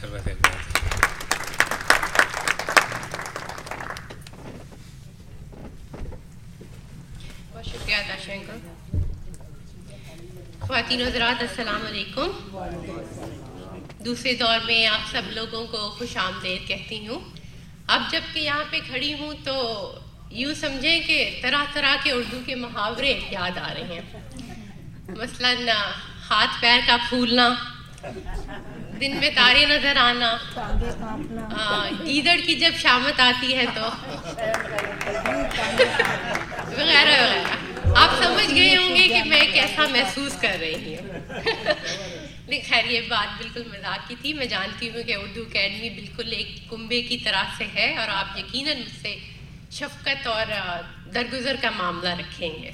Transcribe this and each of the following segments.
بہت شکریہ تاشا انکل. خواتین و حضرات السلام علیکم. دوسرے دور میں آپ سب لوگوں کو خوش آمدید کہتی ہوں. اب جب کہ یہاں پہ کھڑی ہوں تو یوں سمجھیں کہ طرح طرح کے اردو کے محاورے یاد آ رہے ہیں. مثلاً ہاتھ پیر کا پھولنا، دن میں تارے نظر آنا، گیدڑ کی جب شامت آتی ہے تو وغیرہ وغیرہ. آپ سمجھ گئے ہوں گے کہ میں کیسا محسوس کر رہی ہوں. لیکن خیر یہ بات بالکل مذاق کی تھی. میں جانتی ہوں کہ اردو اکیڈمی بالکل ایک کنبے کی طرح سے ہے اور آپ یقیناً مجھ سے شفقت اور درگزر کا معاملہ رکھیں گے.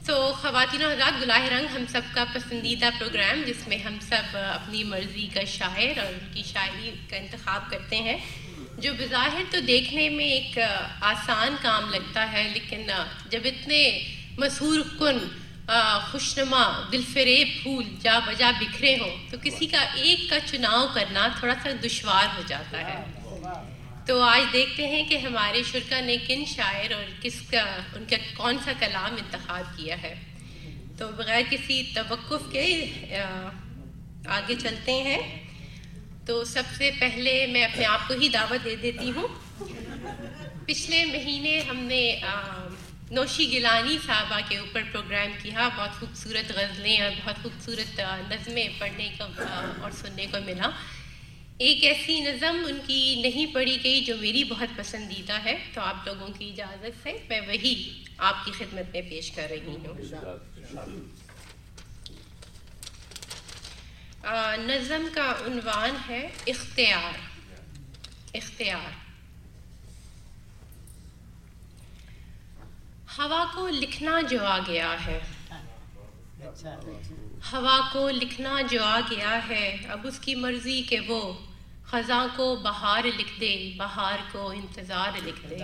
تو خواتین و حضرات، گلہ رنگ ہم سب کا پسندیدہ پروگرام جس میں ہم سب اپنی مرضی کا شاعر اور ان کی شاعری کا انتخاب کرتے ہیں، جو بظاہر تو دیکھنے میں ایک آسان کام لگتا ہے، لیکن جب اتنے مسحور کن خوشنما دلفریب پھول جا بجا بکھرے ہوں تو کسی کا ایک کا چناؤ کرنا تھوڑا سا دشوار ہو جاتا ہے. تو آج دیکھتے ہیں کہ ہمارے شرکا نے کن شاعر اور ان کا کون سا کلام انتخاب کیا ہے. تو بغیر کسی توقف کے آگے چلتے ہیں. تو سب سے پہلے میں اپنے آپ کو ہی دعوت دے دیتی ہوں. پچھلے مہینے ہم نے نوشی گیلانی صاحبہ کے اوپر پروگرام کیا. بہت خوبصورت غزلیں اور بہت خوبصورت نظمیں پڑھنے کو اور سننے کو ملا. ایک ایسی نظم ان کی نہیں پڑھی گئی جو میری بہت پسندیدہ ہے، تو آپ لوگوں کی اجازت سے میں وہی آپ کی خدمت میں پیش کر رہی ہوں. نظم کا عنوان ہے اختیار. اختیار. ہوا کو لکھنا جو آ گیا ہے، ہوا کو لکھنا جو آ گیا ہے، اب اس کی مرضی کہ وہ خزاں کو بہار لکھ دے، بہار کو انتظار لکھ دے.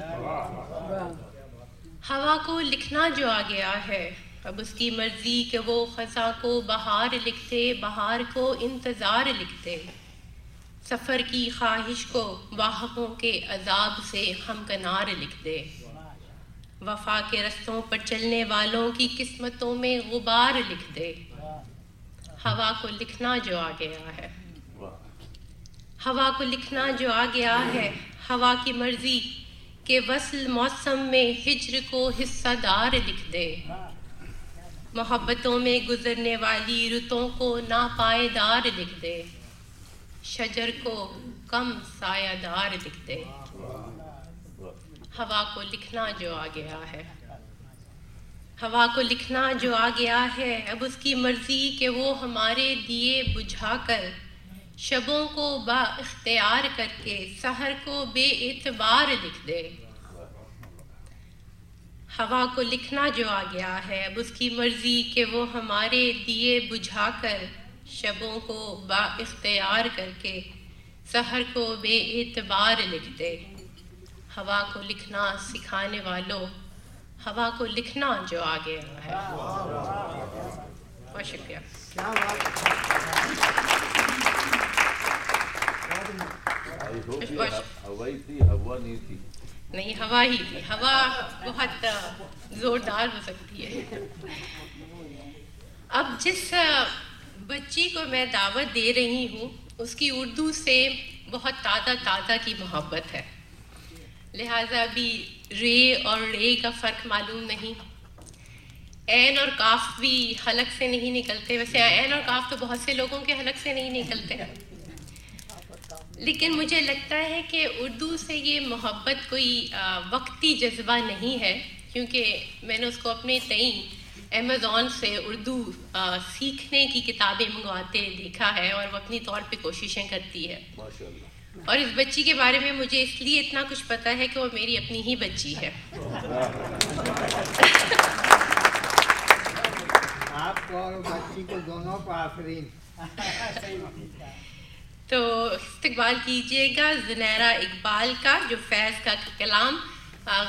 ہوا کو لکھنا جو آ گیا ہے، اب اس کی مرضی کہ وہ خزاں کو بہار لکھ دے، بہار کو انتظار لکھ دے. سفر کی خواہش کو واہموں کے عذاب سے ہمکنار لکھ دے. وفا کے رستوں پر چلنے والوں کی قسمتوں میں غبار لکھ دے. ہوا کو لکھنا جو آ گیا ہے، ہوا کو لکھنا جو آ گیا ہے، ہوا کی مرضی کہ وصل موسم میں ہجر کو حصہ دار لکھ دے. محبتوں میں گزرنے والی رتوں کو ناپائیدار لکھ دے. شجر کو کم سایہ دار لکھ دے. ہوا کو لکھنا جو آ گیا ہے، ہوا کو لکھنا جو آ گیا ہے، اب اس کی مرضی کہ وہ ہمارے دیے بجھا کر شبوں کو با اختیار کر کے سحر کو بے اعتبار لکھ دے. ہوا کو لکھنا جو آ گیا ہے، اب اس کی مرضی کہ وہ ہمارے دیے بجھا کر شبوں کو با اختیار کر کے سحر کو بے اعتبار لکھ دے. ہوا کو لکھنا سکھانے والوں، ہوا کو لکھنا جو آ گیا ہے. بہت شکریہ. نہیں، ہوا ہی تھی. ہوا بہت زوردار ہو سکتی ہے. اب جس بچی کو میں دعوت دے رہی ہوں اس کی اردو سے بہت تازہ تازہ کی محبت ہے، لہٰذا ابھی رے اور رے کا فرق معلوم نہیں. عین اور کاف بھی حلق سے نہیں نکلتے. ویسے عین اور کاف تو بہت سے لوگوں کے حلق سے نہیں نکلتے، لیکن مجھے لگتا ہے کہ اردو سے یہ محبت کوئی وقتی جذبہ نہیں ہے، کیونکہ میں نے اس کو اپنے تئیں امیزون سے اردو سیکھنے کی کتابیں منگواتے دیکھا ہے اور وہ اپنی طور پہ کوششیں کرتی ہے. اور اس بچی کے بارے میں مجھے اس لیے اتنا کچھ پتہ ہے کہ وہ میری اپنی ہی بچی ہے. آپ کو اور بچی کو دونوں کو آفرین. تو استقبال کیجیے گا زنیرہ اقبال کا، جو فیض کا کلام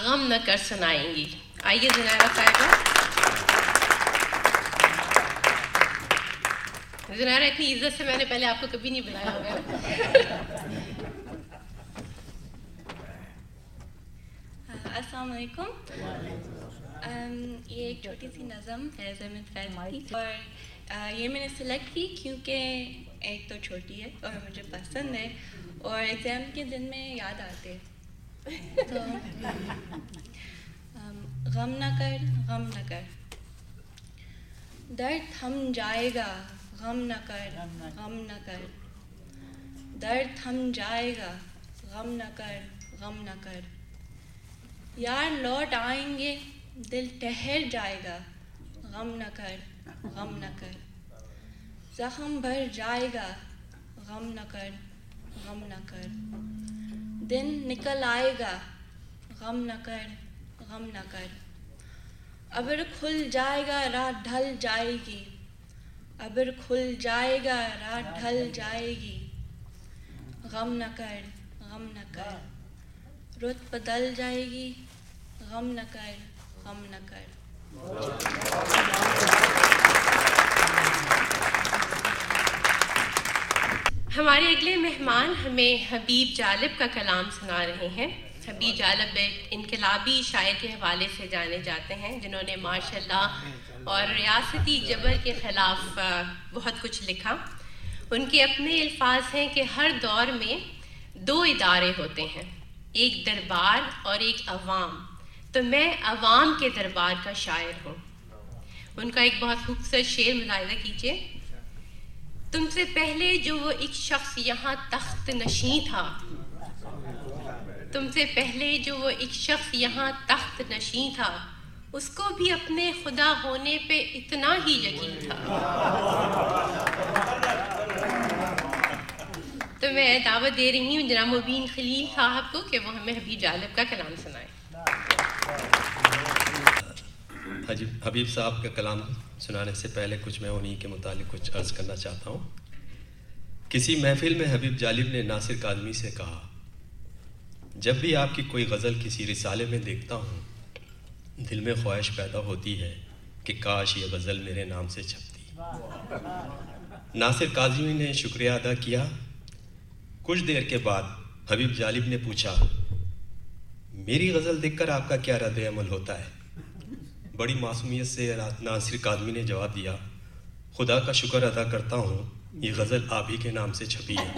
غم نہ کر سنائیں گی. آئیے زنیرہ صاحبہ. زنیرہ اتنی عزت سے میں نے پہلے آپ کو کبھی نہیں بلایا ہوگا. السلام علیکم. یہ ایک چھوٹی سی نظم ہے زمین فیض کی، اور یہ میں نے سلیکٹ کی کیونکہ ایک تو چھوٹی ہے اور مجھے پسند ہے اور ایگزام کے دن میں یاد آتے. تو غم نہ کر غم نہ کر، درد تھم جائے گا غم نہ کر غم نہ کر، درد تھم جائے گا غم نہ کر غم نہ کر، یار لوٹ آئیں گے دل ٹھہر جائے گا غم نہ کر غم نہ کر، زخم بھر جائے گا غم نہ کر غم نہ کر، دن نکل آئے گا غم نہ کر غم نہ کر، ابر کھل جائے گا رات ڈھل جائے گی، ابر کھل جائے گا رات ڈھل جائے گی، غم نہ کر غم نہ کر، رت بدل جائے گی غم نہ کر غم نہ کر. ہمارے اگلے مہمان ہمیں حبیب جالب کا کلام سنا رہے ہیں. حبیب جالب ایک انقلابی شاعر کے حوالے سے جانے جاتے ہیں جنہوں نے ماشاءاللہ اور ریاستی جبر کے خلاف بہت کچھ لکھا. ان کے اپنے الفاظ ہیں کہ ہر دور میں دو ادارے ہوتے ہیں، ایک دربار اور ایک عوام، تو میں عوام کے دربار کا شاعر ہوں. ان کا ایک بہت خوبصورت شعر ملاحظہ کیجیے. تم سے پہلے جو وہ ایک شخص یہاں تخت نشین تھا، تم سے پہلے جو وہ ایک شخص یہاں تخت نشین تھا، اس کو بھی اپنے خدا ہونے پہ اتنا ہی یقین تھا. تو میں دعوت دے رہی ہوں جناب مبین خلیل صاحب کو کہ وہ ہمیں حبیب جالب کا کلام سنائیں. حبیب صاحب کا کلام سنانے سے پہلے کچھ میں انہی کے متعلق کچھ عرض کرنا چاہتا ہوں. کسی محفل میں حبیب جالب نے ناصر کاظمی سے کہا، جب بھی آپ کی کوئی غزل کسی رسالے میں دیکھتا ہوں دل میں خواہش پیدا ہوتی ہے کہ کاش یہ غزل میرے نام سے چھپتی. ناصر کاظمی نے شکریہ ادا کیا. کچھ دیر کے بعد حبیب جالب نے پوچھا، میری غزل دیکھ کر آپ کا کیا رد عمل ہوتا ہے؟ بڑی معصومیت سے ناصر کاظمی نے جواب دیا، خدا کا شکر ادا کرتا ہوں یہ غزل آپ ہی کے نام سے چھپی ہے.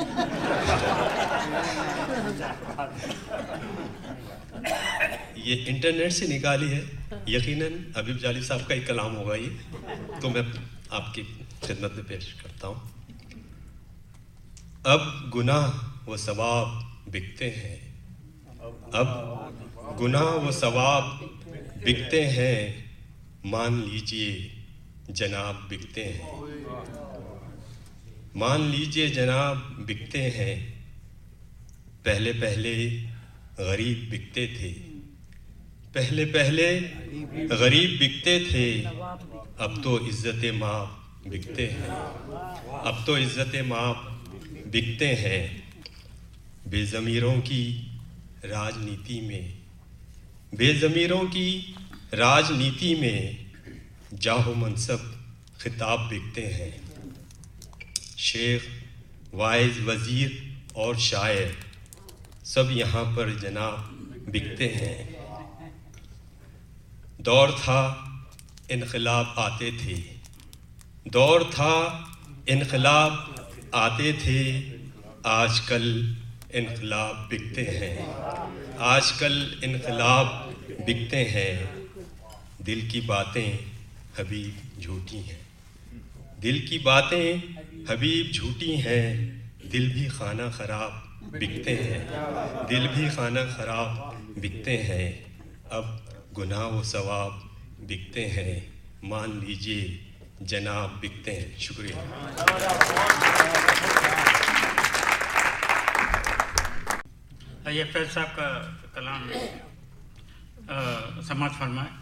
یہ انٹرنیٹ سے نکالی ہے، یقیناً حبیب جالب صاحب کا ہی کلام ہوگا یہ، تو میں آپ کی خدمت میں پیش کرتا ہوں. اب گناہ و ثواب بکتے ہیں، اب گناہ و ثواب بکتے ہیں، مان لیجئے جناب بکتے ہیں، مان لیجئے جناب بکتے ہیں. پہلے پہلے غریب بکتے تھے، پہلے پہلے غریب بکتے تھے، اب تو عزت ماں بکتے ہیں، اب تو عزت ماں بکتے ہیں. بے ضمیروں کی راجنیتی میں، بے ضمیروں کی راجنیتی میں جاہ و منصب خطاب بکتے ہیں. شیخ، وائز، وزیر اور شاعر سب یہاں پر جناب بکتے ہیں. دور تھا انقلاب آتے تھے، دور تھا انقلاب آتے تھے، آج کل انقلاب بکتے ہیں، آج کل انقلاب بکتے ہیں. دل کی باتیں حبیب جھوٹی ہیں، دل کی باتیں حبیب جھوٹی ہیں، دل بھی خانہ خراب بکتے ہیں، دل بھی خانہ خراب بکتے ہیں. اب گناہ و ثواب بکتے ہیں، مان لیجئے جناب بکتے ہیں. شکریہ. یہ فیض صاحب کا کلام سماعت فرمائے.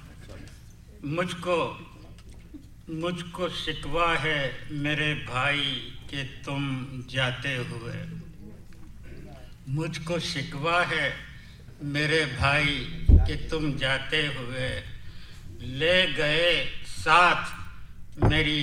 مجھ کو شکوہ ہے میرے بھائی کہ تم جاتے ہوئے، مجھ کو شکوہ ہے میرے بھائی کہ تم جاتے ہوئے، لے گئے ساتھ میری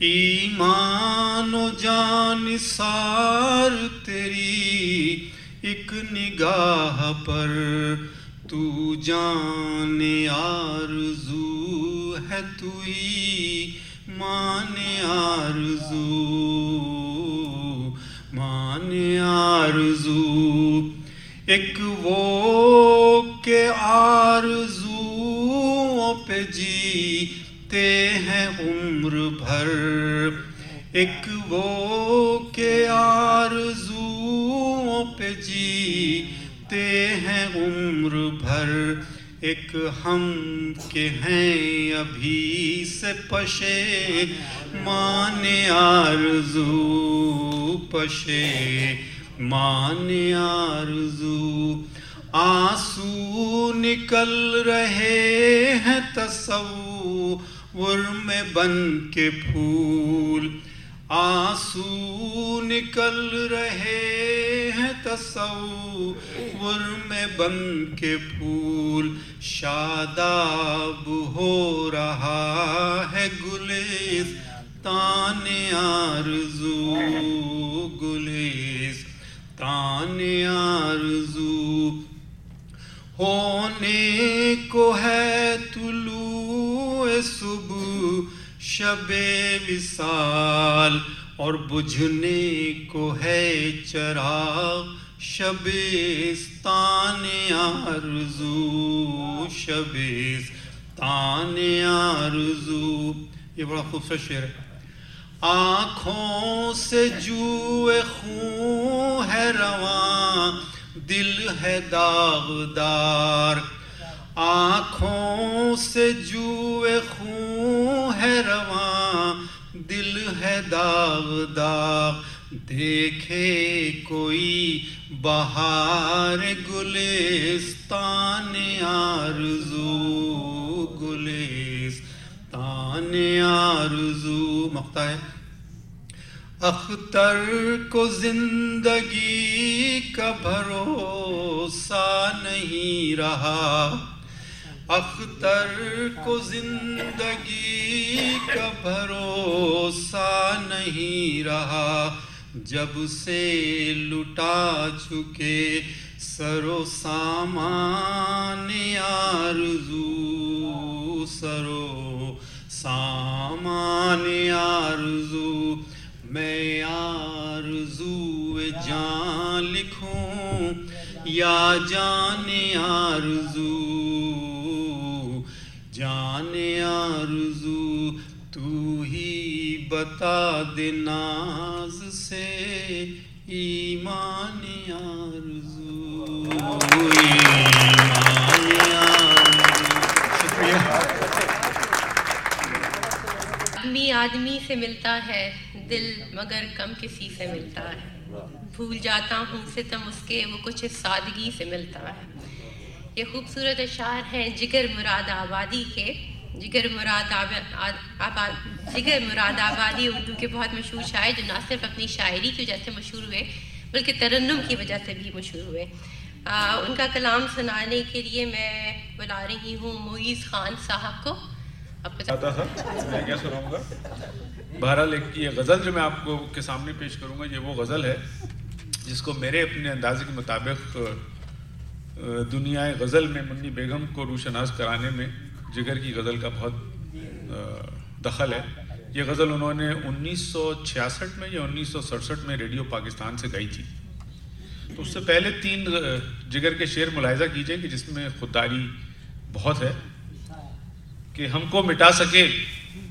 ایمان و جان نثار تیری ایک نگاہ پر، تو جان آرزو ہے، تو ایمان آرزو، مان آرزو، ایک وہ کہ آرزوؤں پہ جیتے ہیں عمر بھر، ایک وہ کہ آرزوؤں پہ جیتے ہیں عمر بھر، ایک ہم کے ہیں ابھی سے پشے مان آرزو، پشے مان آرزو، آنسو نکل رہے ہیں تصور میں بن کے پھول، آنسو نکل رہے ہیں تصور میں بن کے پھول، شاداب ہو رہا ہے گلستان آرزو، گلستان آرزو، ہونے کو ہے طلوع صبح شب وصال، اور بجھنے کو ہے چراغ شبستان آرزو، شبستان آرزو۔ یہ بڑا خوبصورت شعر ہے۔ آنکھوں سے جوئے خون ہے رواں، دل ہے داغدار، آنکھوں سے جوئے خون ہے رواں، دل ہے داغدار، دیکھے کوئی بہار گلستان آرزو، گلستان آرزو۔ مقطع ہے۔ اختر کو زندگی کا بھروسہ نہیں رہا، اختر کو زندگی کا بھروسہ نہیں رہا، جب سے لٹا چکے سر و سامان آرزو، سر و سامان آرزو، میں آرزو جان لکھوں یا جان آرزو، جان آرزو، تو ہی بتا دے ناز سے ایمان آرزو، ایمان آرزو۔ شکریہ۔ آدمی سے ملتا ہے دل، مگر کم کسی سے ملتا ہے، بھول جاتا ہوں ستم اس کے، وہ کچھ سادگی سے ملتا ہے۔ یہ خوبصورت اشعار ہیں جگر مراد آبادی کے۔ جگر مراد آبادی اردو کے بہت مشہور شاعر، جو نہ صرف اپنی شاعری کی وجہ سے مشہور ہوئے بلکہ ترنم کی وجہ سے بھی مشہور ہوئے۔ ان کا کلام سنانے کے لیے میں بلا رہی ہوں معیز خان صاحب کو۔ آتا تھا میں کیا سناؤں گا۔ بہرحال یہ غزل جو میں آپ کو کے سامنے پیش کروں گا، یہ وہ غزل ہے جس کو میرے اپنے اندازے کے مطابق دنیا غزل میں منی بیگم کو روشناس کرانے میں جگر کی غزل کا بہت دخل ہے۔ یہ غزل انہوں نے 1966 میں یا 1967 میں ریڈیو پاکستان سے گائی تھی۔ تو اس سے پہلے 3 جگر کے شعر ملاحظہ کیجئے کہ جس میں خودداری بہت ہے، کہ ہم کو مٹا سکے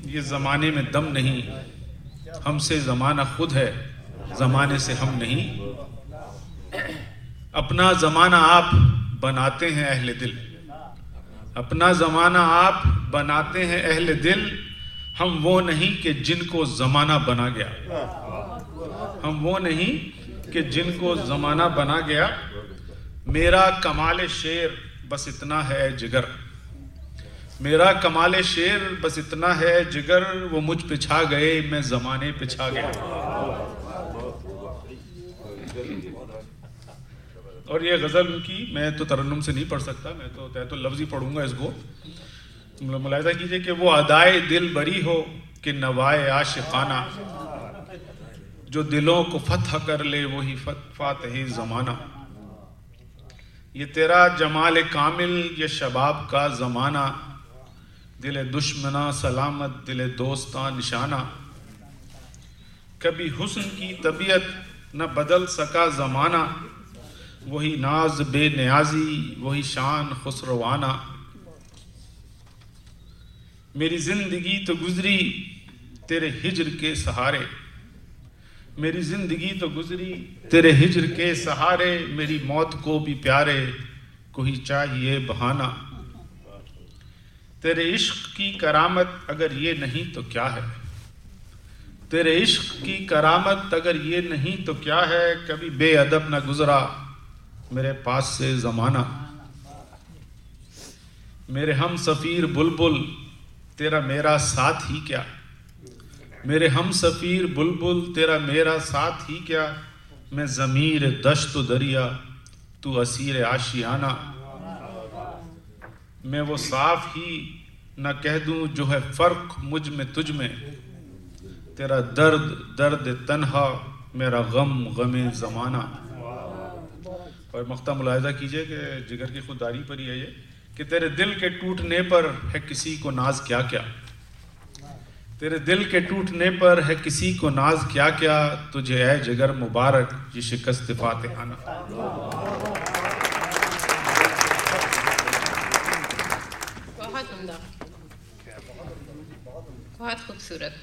یہ زمانے میں دم نہیں، ہم سے زمانہ خود ہے زمانے سے ہم نہیں، اپنا زمانہ آپ بناتے ہیں اہل دل، اپنا زمانہ آپ بناتے ہیں اہل دل، ہم وہ نہیں کہ جن کو زمانہ بنا گیا، ہم وہ نہیں کہ جن کو زمانہ بنا گیا، میرا کمال شعر بس اتنا ہے جگر، میرا کمال شعر بس اتنا ہے جگر، وہ مجھ پہ چھا گئے میں زمانے پہ چھا گیا۔ اور یہ غزل ان کی، میں تو ترنم سے نہیں پڑھ سکتا، میں تو لفظی پڑھوں گا اس کو۔ ملاحظہ کیجئے کہ وہ ادائے دل بری ہو کہ نوائے عاشقانہ، جو دلوں کو فتح کر لے وہی فاتح زمانہ۔ یہ تیرا جمال کامل، یہ شباب کا زمانہ، دل دشمناں سلامت دل دوستاں نشانہ۔ کبھی حسن کی طبیعت نہ بدل سکا زمانہ، وہی ناز بے نیازی وہی شان خسروانہ۔ میری زندگی تو گزری تیرے ہجر کے سہارے، میری زندگی تو گزری تیرے ہجر کے سہارے، میری موت کو بھی پیارے کوئی چاہیے بہانہ۔ تیرے عشق کی کرامت اگر یہ نہیں تو کیا ہے، تیرے عشق کی کرامت اگر یہ نہیں تو کیا ہے، کبھی بے ادب نہ گزرا میرے پاس سے زمانہ۔ میرے ہم سفیر بلبل تیرا میرا ساتھ ہی کیا، میرے ہم سفیر بلبل تیرا میرا ساتھ ہی کیا، میں ضمیر دشت و دریا تو اسیر آشیانہ۔ میں وہ صاف ہی نہ کہہ دوں جو ہے فرق مجھ میں تجھ میں، تیرا درد درد تنہا میرا غم غم زمانہ۔ اور مقطع ملاحظہ کیجئے کہ جگر کی خودداری پر ہی ہے یہ کہ تیرے دل کے ٹوٹنے پر ہے کسی کو ناز کیا کیا، تیرے دل کے ٹوٹنے پر ہے کسی کو ناز کیا کیا، تجھے اے جگر مبارک یہ شکست فاتحانہ۔ بہت عمدہ، بہت خوبصورت۔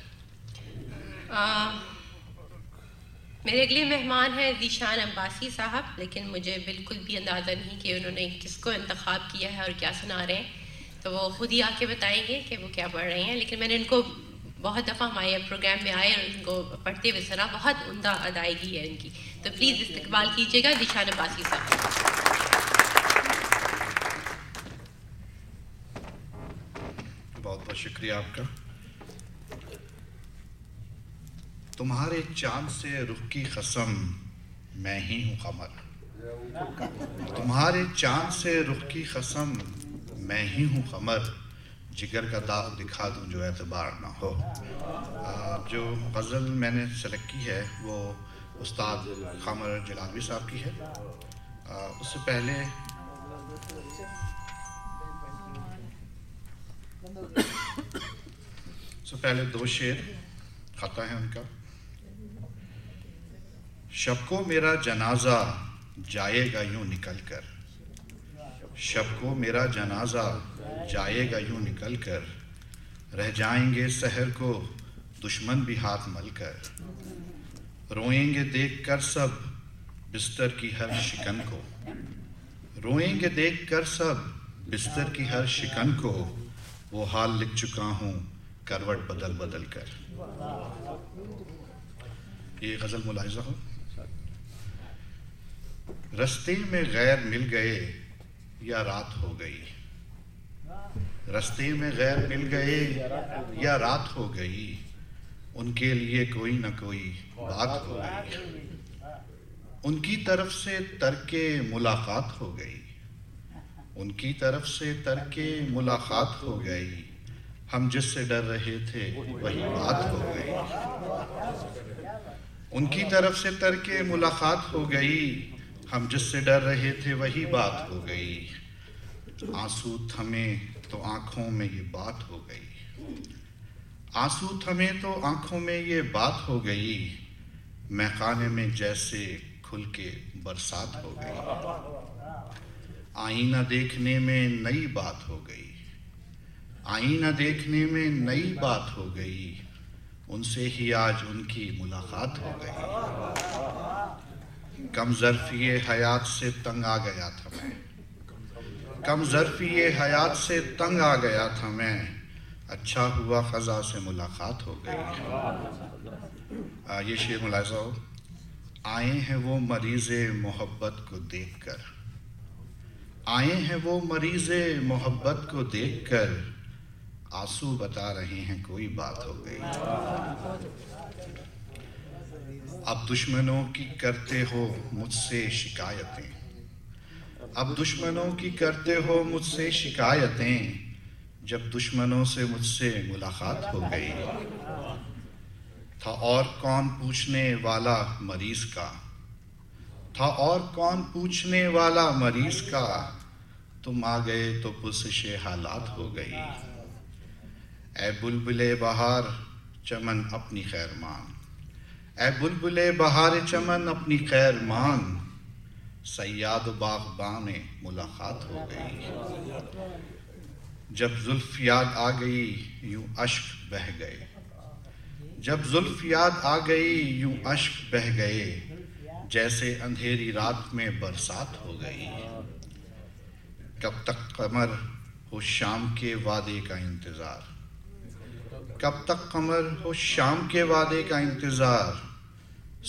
میرے اگلے مہمان ہیں ذیشان عباسی صاحب، لیکن مجھے بالکل بھی اندازہ نہیں کہ انہوں نے کس کو انتخاب کیا ہے اور کیا سنا رہے ہیں، تو وہ خود ہی آ کے بتائیں گے کہ وہ کیا پڑھ رہے ہیں۔ لیکن میں نے ان کو بہت دفعہ ہمارے پروگرام میں آئے اور ان کو پڑھتے ہوئے سنا، بہت عمدہ ادائیگی ہے ان کی، تو پلیز استقبال کیجیے گا ذیشان عباسی صاحب۔ بہت بہت شکریہ آپ کا۔ تمہارے چاند سے رخ کی قسم میں ہی ہوں قمر، تمہارے چاند سے رخ کی قسم میں ہی ہوں قمر، جگر کا داغ دکھا دوں جو اعتبار نہ ہو۔ جو غزل میں نے سلیکٹ کی ہے وہ استاد قمر جلاوی صاحب کی ہے۔ اس سے پہلے دو شعر خطا ہے ان کا۔ شب کو میرا جنازہ جائے گا یوں نکل کر، شب کو میرا جنازہ جائے گا یوں نکل کر، رہ جائیں گے سحر کو دشمن بھی ہاتھ مل کر، روئیں گے دیکھ کر سب بستر کی ہر شکن کو، روئیں گے دیکھ کر سب بستر کی ہر شکن کو، وہ حال لکھ چکا ہوں کروٹ بدل بدل کر۔ یہ غزل ملاحظہ ہو۔ رستے میں غیر مل گئے یا رات ہو گئی، رستے میں غیر مل گئے یا رات ہو گئی، ان کے لیے کوئی نہ کوئی بات ہو گئی، ان کی طرف سے ترک ملاقات ہو گئی، ان کی طرف سے ترک ملاقات ہو گئی، ہم جس سے ڈر رہے تھے وہی بات ہو گئی، ان کی طرف سے ترک ملاقات ہو گئی، ہم جس سے ڈر رہے تھے وہی بات ہو گئی، آنسو تھمے تو آنکھوں میں یہ بات ہو گئی، آنسو تھمے تو آنکھوں میں یہ بات ہو گئی، میخانے میں جیسے کھل کے برسات ہو گئی، آئینہ دیکھنے میں نئی بات ہو گئی، آئینہ دیکھنے میں نئی بات ہو گئی، ان سے ہی آج ان کی ملاقات ہو گئی، کم ظرفی حیات سے تنگ آ گیا تھا میں، کم ظرفی حیات سے تنگ آ گیا تھا میں، اچھا ہوا خزاں سے ملاقات ہو گئی۔ یہ شعر ملاحظہ ہو۔ آئے ہیں وہ مریض محبت کو دیکھ کر، آئے ہیں وہ مریض محبت کو دیکھ کر، آنسو بتا رہے ہیں کوئی بات ہو گئی، اب دشمنوں کی کرتے ہو مجھ سے شکایتیں، اب دشمنوں کی کرتے ہو مجھ سے شکایتیں، جب دشمنوں سے مجھ سے ملاقات ہو گئی، تھا اور کون پوچھنے والا مریض کا، تھا اور کون پوچھنے والا مریض کا، تم آ گئے تو پرسش حالات ہو گئی۔ اے بلبل بہار چمن اپنی خیر مان، اے بلبل بہار چمن اپنی خیر مان، صیاد و باغباں میں ملاقات ہو گئی۔ جب زلف یاد آ گئی یوں اشک بہہ گئے، جب زلف یاد آ گئی یوں اشک بہہ گئے، جیسے اندھیری رات میں برسات ہو گئی۔ کب تک قمر ہو شام کے وعدے کا انتظار، کب تک قمر ہو شام کے وعدے کا انتظار،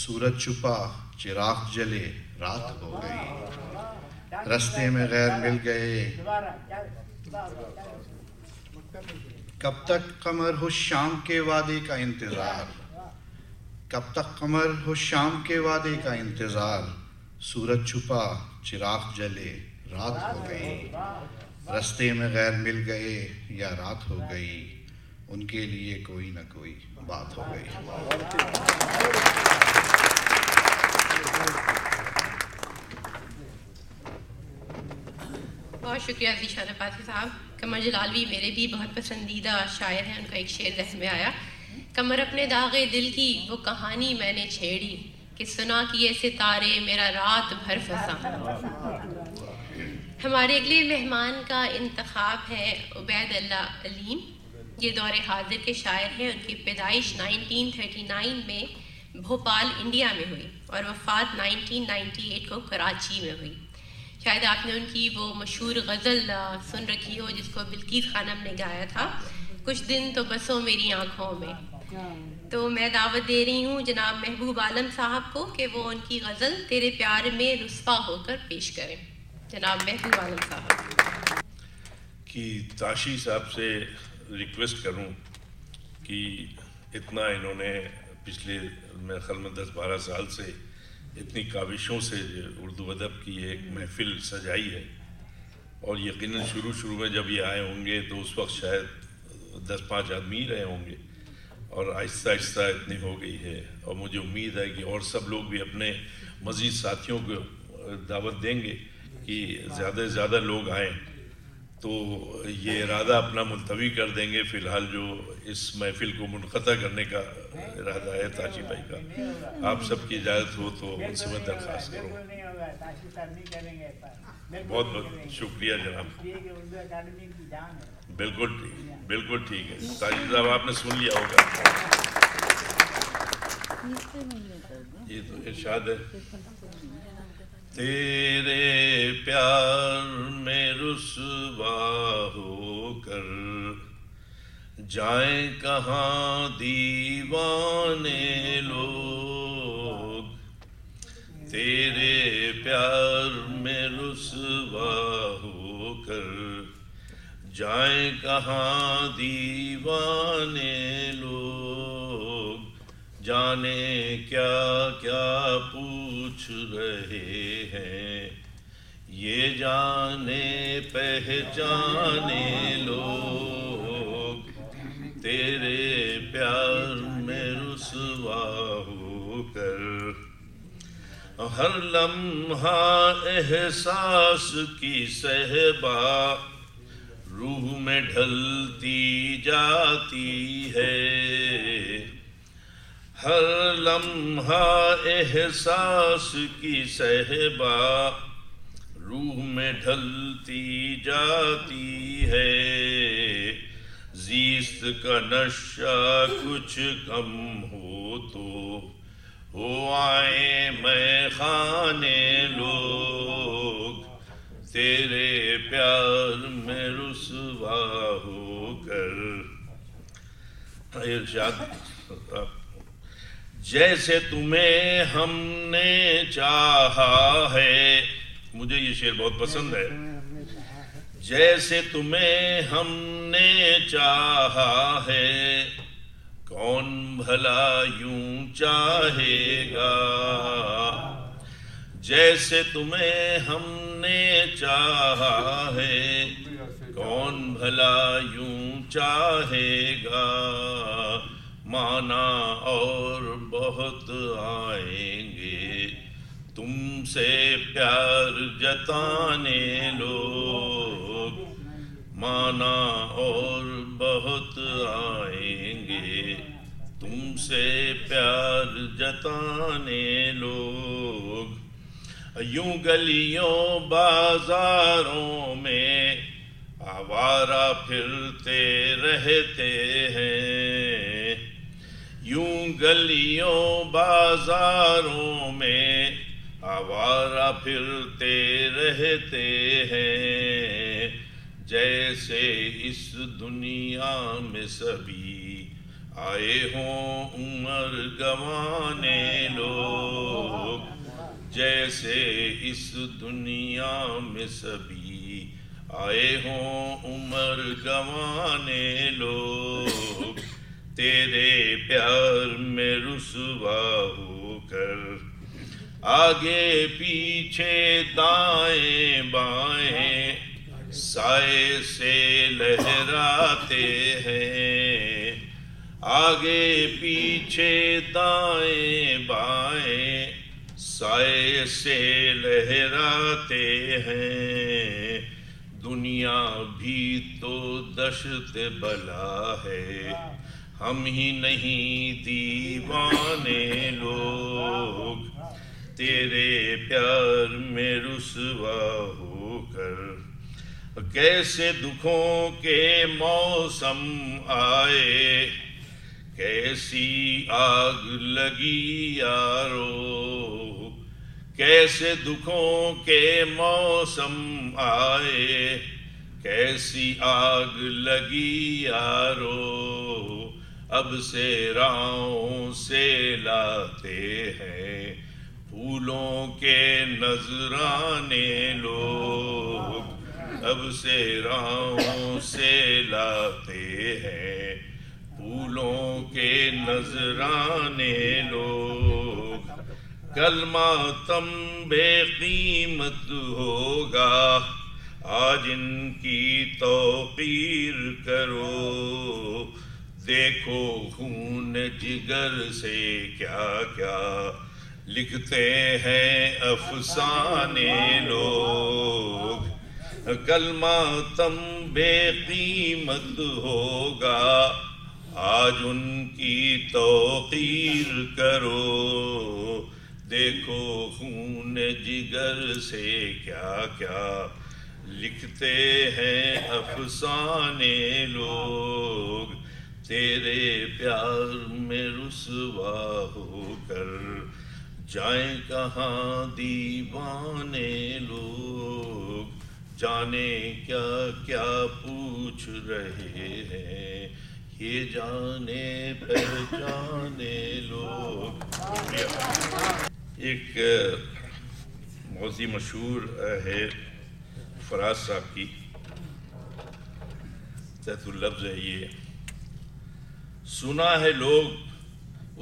سورج چھپا چراغ جلے رات ہو گئی، رستے میں غیر مل گئے۔ کب تک قمر ہو شام کے وعدے کا انتظار، کب تک قمر ہو شام کے وعدے کا انتظار، سورج چھپا چراغ جلے رات ہو گئی، رستے میں غیر مل گئے یا رات ہو گئی، ان کے لیے کوئی نہ کوئی بات ہو گئی۔ بہت شکریہ ذیشان عباسی صاحب۔ قمر جلالوی میرے بھی بہت پسندیدہ شاعر ہیں، ان کا ایک شعر ذہن میں آیا، قمر اپنے داغے دل کی وہ کہانی میں نے چھیڑی، کہ سنا کیے ستارے میرا رات بھر پھنسا۔ ہمارے اگلے مہمان کا انتخاب ہے عبید اللہ علیم، یہ دور حاضر کے شاعر ہیں۔ ان کی پیدائش 1939 میں بھوپال انڈیا میں ہوئی اور وفات 1998 کو کراچی میں ہوئی۔ شاید آپ نے ان کی وہ مشہور غزل سن رکھی ہو جس کو بلقیس خانم نے گایا تھا، کچھ دن تو بسو میری آنکھوں میں۔ تو میں دعوت دے رہی ہوں جناب محبوب عالم صاحب کو کہ وہ ان کی غزل تیرے پیار میں رسوا ہو کر پیش کریں۔ جناب محبوب عالم صاحب کہ تاشی صاحب سے ریکویسٹ کروں کہ اتنا انہوں نے پچھلے میرے خیال میں 10-12 سال سے اتنی کاوشوں سے اردو ادب کی ایک محفل سجائی ہے، اور یقیناً شروع میں جب یہ آئے ہوں گے تو اس وقت شاید 10-5 آدمی ہی رہے ہوں گے، اور آہستہ آہستہ اتنی ہو گئی ہے، اور مجھے امید ہے کہ اور سب لوگ بھی اپنے مزید ساتھیوں کو دعوت دیں گے کہ زیادہ سے زیادہ لوگ آئیں، تو یہ ارادہ اپنا ملتوی کر دیں گے۔ فی الحال جو اس محفل کو منقطع کرنے کا ارادہ ہے تاشی بھائی کا، آپ سب کی اجازت ہو تو ان سے میں درخواست کروں۔ بہت بہت شکریہ جناب۔ بالکل ٹھیک ہے تاشی صاحب، آپ نے سن لیا ہوگا، یہ تو ارشاد ہے۔ تیرے پیار میں رسوا ہو کر جائیں کہاں دیوانے لوگ، تیرے پیار میں رسوا ہو کر جائیں کہاں دیوانے لوگ، جانے کیا کیا پوچھ رہے ہیں، یہ جانے پہچانے لوگ، تیرے پیار میں رسوا ہو کر ہر لمحہ احساس کی صحبا روح میں ڈھلتی جاتی ہے، ہر لمحہ احساس کی صحبا روح میں ڈھلتی جاتی ہے، زیست کا نشہ کچھ کم ہو تو ہو آئے میں خانے لوگ، تیرے پیار میں رسوا ہو کر۔ ارشاد، جیسے تمہیں ہم نے چاہا ہے، مجھے یہ شعر بہت پسند ہے، جیسے تمہیں ہم نے چاہا ہے کون بھلا یوں چاہے گا، جیسے تمہیں ہم نے چاہا ہے کون بھلا یوں چاہے گا، مانا اور بہت آئیں گے تم سے پیار جتانے لوگ، مانا اور بہت آئیں گے تم سے پیار جتانے لوگ، یوں گلیوں بازاروں میں آوارہ پھرتے رہتے ہیں، یوں گلیوں بازاروں میں آوارہ پھرتے رہتے ہیں، جیسے اس دنیا میں سبھی آئے ہوں عمر گنوانے لوگ، جیسے اس دنیا میں سبھی آئے ہوں عمر گنوانے لوگ، تیرے پیار میں رسوا ہو کر آگے پیچھے دائیں بائیں سائے سے لہراتے ہیں، آگے پیچھے دائیں بائیں سائے سے لہراتے ہیں، دنیا بھی تو دشت بلا ہے، ہم ہی نہیں دیوانے لوگ، تیرے پیار میں رسوا ہو کر کیسے دکھوں کے موسم آئے، کیسی آگ لگی یارو، کیسے دکھوں کے موسم آئے، کیسی آگ لگی یارو، اب سے راہوں سے لاتے ہیں پھولوں کے نذرانے لوگ، اب سے راہوں سے لاتے ہیں پھولوں کے نذرانے لوگ، کل ماتم بے قیمت ہوگا آج ان کی توقیر کرو، دیکھو خون جگر سے کیا کیا لکھتے ہیں افسانے لوگ، کل ماتم بے قیمت ہوگا آج ان کی توقیر کرو، دیکھو خون جگر سے کیا کیا لکھتے ہیں افسانے لوگ، تیرے پیار میں رسوا ہو کر جائیں کہاں دیوانے لوگ، جانے کیا کیا پوچھ رہے ہیں یہ جانے پہچانے لوگ۔ ایک بہت ہی مشہور ہے فراز صاحب کی، تحت اللفظ ہے یہ، سنا ہے لوگ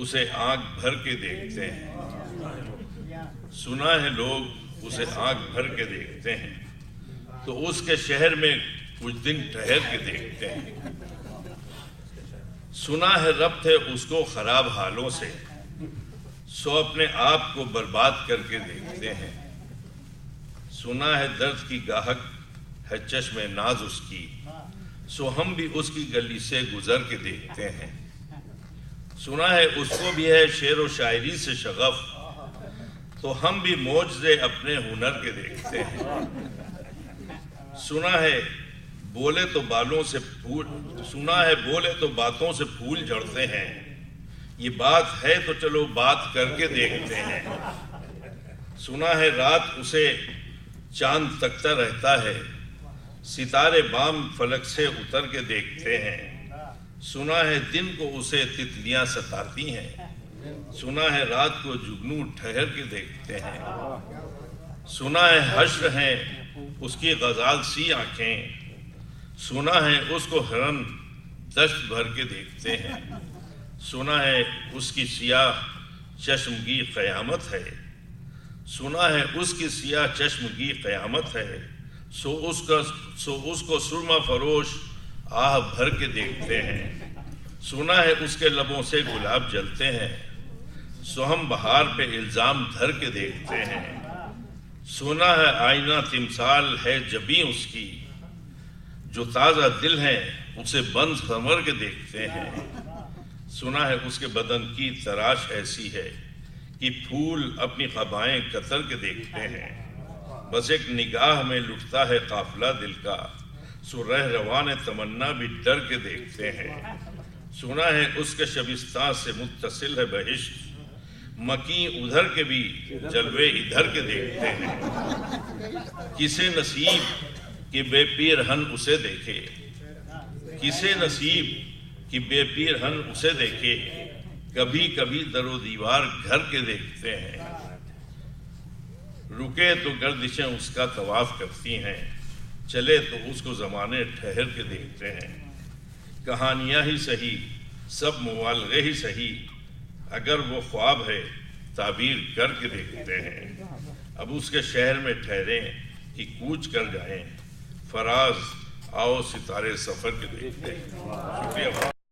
اسے آنکھ بھر کے دیکھتے ہیں، سنا ہے لوگ اسے آنکھ بھر کے دیکھتے ہیں، تو اس کے شہر میں کچھ دن ٹھہر کے دیکھتے ہیں، سنا ہے ربط ہے اس کو خراب حالوں سے، سو اپنے آپ کو برباد کر کے دیکھتے ہیں، سنا ہے درد کی گاہک ہے چشم ناز اس کی، سو ہم بھی اس کی گلی سے گزر کے دیکھتے ہیں، سنا ہے اس کو بھی ہے شعر و شاعری سے شغف، تو ہم بھی معجزے اپنے ہنر کے دیکھتے ہیں، سنا ہے بولے تو بالوں سے پھول، سنا ہے بولے تو باتوں سے پھول جھڑتے ہیں، یہ بات ہے تو چلو بات کر کے دیکھتے ہیں، سنا ہے رات اسے چاند تکتا رہتا ہے، ستارے بام فلک سے اتر کے دیکھتے ہیں، سنا ہے دن کو اسے تتلیاں ستاتی ہیں، سنا ہے رات کو جگنو ٹھہر کے دیکھتے ہیں، سنا ہے حشر ہیں اس کی غزال سی آنکھیں، سنا ہے اس کو ہرن دشت بھر کے دیکھتے ہیں، سنا ہے اس کی سیاہ چشمگی قیامت ہے، سنا ہے اس کی سیاہ چشمگی قیامت ہے، سو اس کو سرما فروش آہ بھر کے دیکھتے ہیں، سنا ہے اس کے لبوں سے گلاب جلتے ہیں، سو ہم بہار پہ الزام دھر کے دیکھتے ہیں، سنا ہے آئینہ تمثال ہے جبیں اس کی، جو تازہ دل ہیں اسے بند سنور کے دیکھتے ہیں، سنا ہے اس کے بدن کی تراش ایسی ہے کہ پھول اپنی قبائیں کتر کے دیکھتے ہیں، بس ایک نگاہ میں لٹتا ہے قافلہ دل کا، سو رہ روان تمنا بھی ڈر کے دیکھتے ہیں، سنا ہے اس کے شبستان سے متصل ہے بہشت، مکیں ادھر کے بھی جلوے ادھر کے دیکھتے ہیں، کسے نصیب کہ بے پیرہن اسے دیکھے، کسے نصیب کہ بے پیرہن اسے دیکھے، کبھی کبھی در و دیوار گھر کے دیکھتے ہیں، رکے تو گردشیں اس کا طواف کرتی ہیں، چلے تو اس کو زمانے ٹھہر کے دیکھتے ہیں، کہانیاں ہی صحیح سب مبالغے ہی صحیح، اگر وہ خواب ہے تعبیر کر کے دیکھتے ہیں، اب اس کے شہر میں ٹھہریں کہ کوچ کر جائیں، فراز آؤ ستارے سفر کے دیکھتے ہیں۔ شکریہ۔